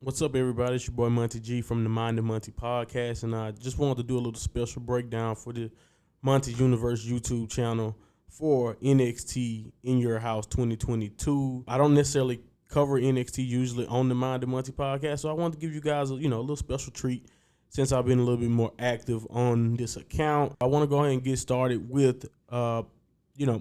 What's up, everybody? It's your boy Monty G from the Mind and Monty podcast, and I just wanted to do a little special breakdown for the Monty's Universe YouTube channel for NXT In Your House 2022. I don't necessarily cover NXT usually on the Mind and Monty podcast, so I wanted to give you guys a little special treat since I've been a little bit more active on this account. I want to go ahead and get started with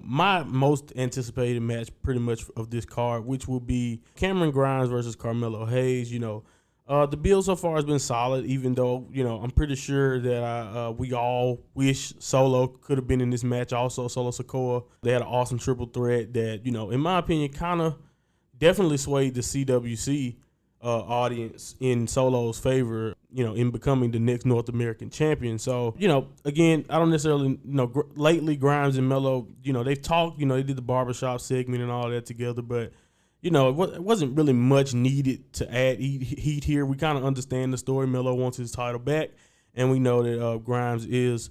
my most anticipated match pretty much of this card, which will be Cameron Grimes versus Carmelo Hayes. The build so far has been solid, even though, I'm pretty sure that we all wish Solo could have been in this match also, Solo Sikoa. They had an awesome triple threat that, in my opinion, kind of definitely swayed the CWC audience in Solo's favor, in becoming the next North American champion. So, again, I don't necessarily, lately Grimes and Melo, they've talked, they did the barbershop segment and all that together, but, it wasn't really much needed to add heat here. We kind of understand the story. Melo wants his title back, and we know that Grimes is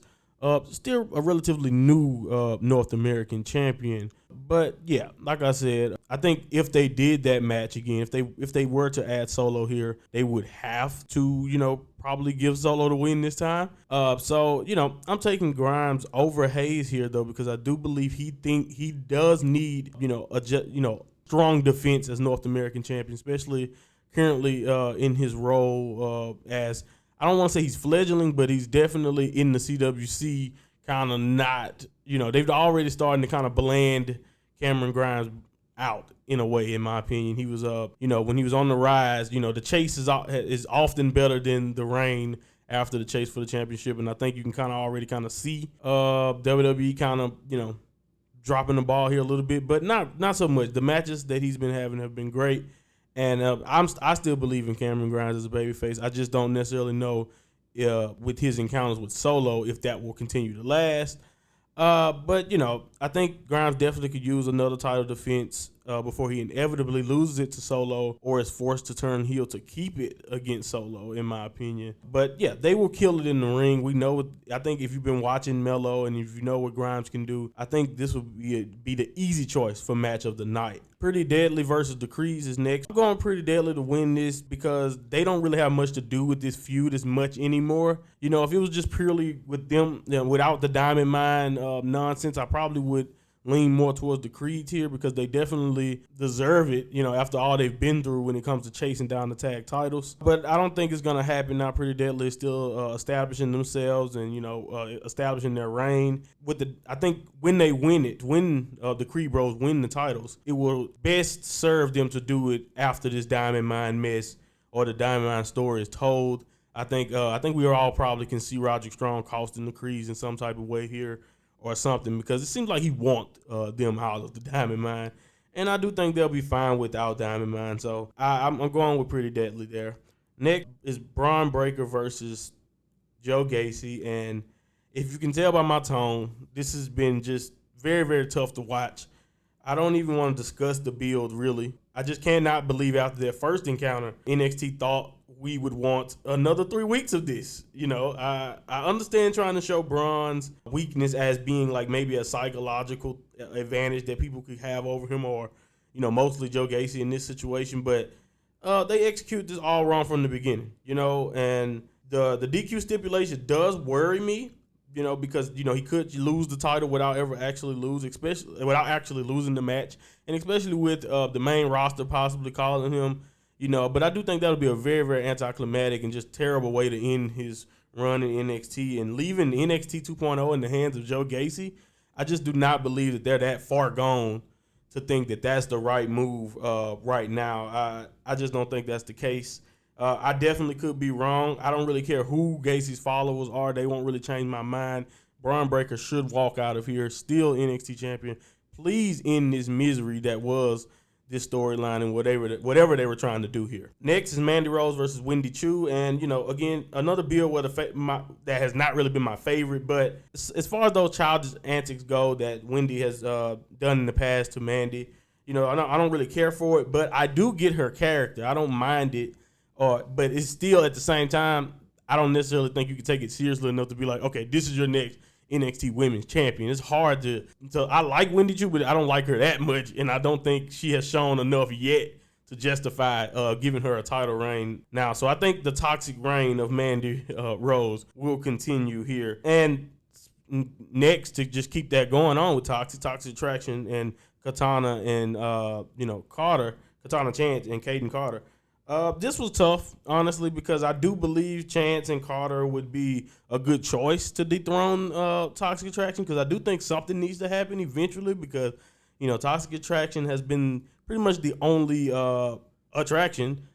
still a relatively new North American champion. But yeah, like I said, I think if they did that match again, if they were to add Solo here, they would have to, probably give Solo the win this time. So I'm taking Grimes over Hayes here though, because I do believe he does need, strong defense as North American champion, especially currently in his role as, I don't want to say he's fledgling, but he's definitely in the CWC kind of not, they've already starting to kind of blend Cameron Grimes out in a way, in my opinion. He was, when he was on the rise, the chase is often better than the reign after the chase for the championship. And I think you can kind of already kind of see WWE kind of, dropping the ball here a little bit, but not so much. The matches that he's been having have been great. And I still believe in Cameron Grimes as a babyface. I just don't necessarily know with his encounters with Solo if that will continue to last. But I think Grimes definitely could use another title defense before he inevitably loses it to Solo or is forced to turn heel to keep it against Solo, in my opinion. But yeah, they will kill it in the ring. We know. I think if you've been watching Melo and if you know what Grimes can do, I think this would be the easy choice for match of the night. Pretty Deadly versus the Creeds is next. I'm going Pretty Deadly to win this because they don't really have much to do with this feud as much anymore. If it was just purely with them, without the Diamond Mine nonsense, I probably would lean more towards the Creeds here because they definitely deserve it, after all they've been through when it comes to chasing down the tag titles. But I don't think it's going to happen now. Pretty Deadly is still establishing themselves and, establishing their reign. I think when they win it, when the Creed Bros win the titles, it will best serve them to do it after this Diamond Mine mess or the Diamond Mine story is told. I think we all probably can see Roderick Strong costing the Creeds in some type of way here or something, because it seems like he wants them out of the Diamond Mine. And I do think they'll be fine without Diamond Mine. So I'm going with Pretty Deadly there. Next is Braun Breaker versus Joe Gacy. And if you can tell by my tone, this has been just very, very tough to watch. I don't even want to discuss the build, really. I just cannot believe after their first encounter, NXT thought we would want another 3 weeks of this. I understand trying to show Braun's weakness as being like maybe a psychological advantage that people could have over him, or, mostly Joe Gacy in this situation. But they execute this all wrong from the beginning, and the DQ stipulation does worry me, because, he could lose the title without ever actually especially without actually losing the match, and especially with the main roster possibly calling him. But I do think that would be a very, very anticlimactic and just terrible way to end his run in NXT and leaving NXT 2.0 in the hands of Joe Gacy. I just do not believe that they're that far gone to think that that's the right move right now. I just don't think that's the case. I definitely could be wrong. I don't really care who Gacy's followers are. They won't really change my mind. Braun Breaker should walk out of here, still NXT champion. Please end this misery that was this storyline and whatever they were trying to do here. Next is Mandy Rose versus Wendy Choo, and again, another build where that has not really been my favorite. But as far as those childish antics go that Wendy has done in the past to Mandy, I don't really care for it. But I do get her character. I don't mind it, but it's still at the same time, I don't necessarily think you can take it seriously enough to be like, okay, this is your next NXT Women's Champion. It's hard to I like Wendy Choo, but I don't like her that much, and I don't think she has shown enough yet to justify giving her a title reign now. So I think the toxic reign of Mandy Rose will continue here. And next, to just keep that going on with Toxic Attraction and Katana and Katana Chance and Caden Carter. This was tough, honestly, because I do believe Chance and Carter would be a good choice to dethrone Toxic Attraction, because I do think something needs to happen eventually, because Toxic Attraction has been pretty much the only attraction.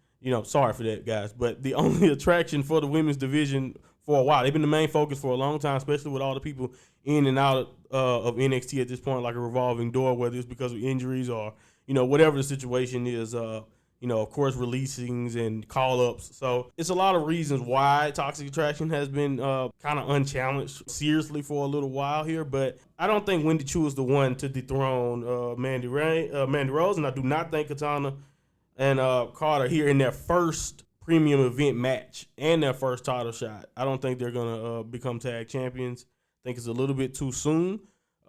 Sorry for that, guys, but the only attraction for the women's division for a while. They've been the main focus for a long time, especially with all the people in and out of NXT at this point, like a revolving door, whether it's because of injuries or, whatever the situation is, of course, releasings and call-ups. So it's a lot of reasons why Toxic Attraction has been kind of unchallenged seriously for a little while here. But I don't think Wendy Chu is the one to dethrone Mandy Rose, and I do not think Katana and Carter here in their first premium event match and their first title shot. I don't think they're going to become tag champions. I think it's a little bit too soon.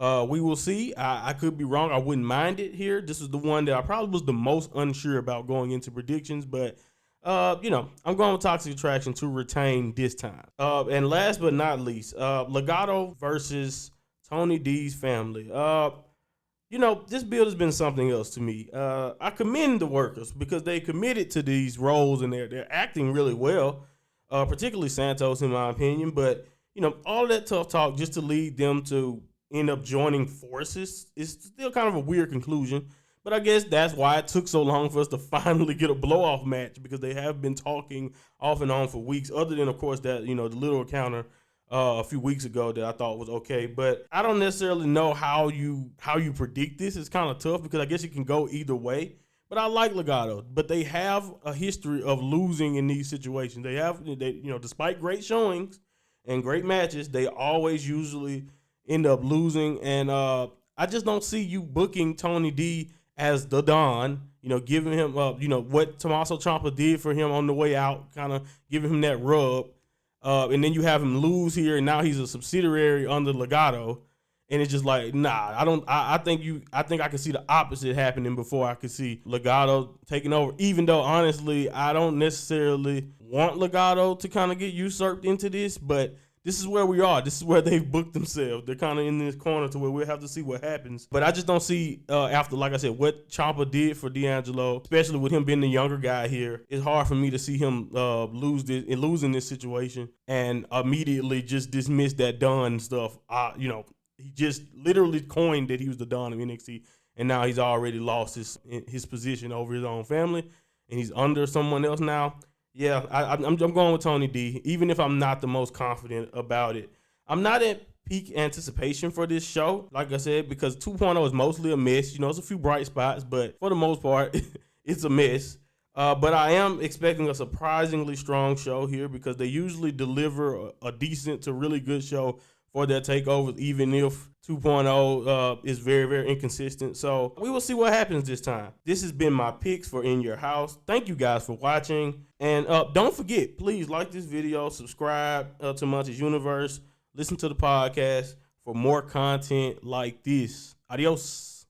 We will see. I could be wrong. I wouldn't mind it here. This is the one that I probably was the most unsure about going into predictions, but I'm going with Toxic Attraction to retain this time. And last but not least, Legato versus Tony D's family. This build has been something else to me. I commend the workers because they committed to these roles and they're acting really well, particularly Santos in my opinion. But, all of that tough talk just to lead them to end up joining forces is still kind of a weird conclusion. But I guess that's why it took so long for us to finally get a blow-off match, because they have been talking off and on for weeks, other than, of course, that, the little encounter a few weeks ago that I thought was okay. But I don't necessarily know how you predict this. It's kind of tough because I guess you can go either way. But I like Legato, but they have a history of losing in these situations. They despite great showings and great matches, they always usually end up losing. And I just don't see you booking Tony D as the Don, giving him what Tommaso Ciampa did for him on the way out, kind of giving him that rub. And then you have him lose here, and now he's a subsidiary under Legato, and it's just like, nah, I think I can see the opposite happening before I could see Legato taking over. Even though honestly, I don't necessarily want Legato to kind of get usurped into this, but this is where we are. This is where they've booked themselves. They're kind of in this corner to where we'll have to see what happens. But I just don't see, after, like I said, what Ciampa did for D'Angelo, especially with him being the younger guy here, it's hard for me to see him losing this situation and immediately just dismiss that Don stuff. He just literally coined that he was the Don of NXT, and now he's already lost his position over his own family, and he's under someone else now. Yeah, I'm going with Tony D, even if I'm not the most confident about it. I'm not at peak anticipation for this show, like I said, because 2.0 is mostly a mess. It's a few bright spots, but for the most part, it's a mess. But I am expecting a surprisingly strong show here because they usually deliver a decent to really good show for their takeovers, even if 2.0 is very, very inconsistent. So we will see what happens this time. This has been my picks for In Your House. Thank you guys for watching. And don't forget, please like this video, subscribe to Monty's Universe, listen to the podcast for more content like this. Adios.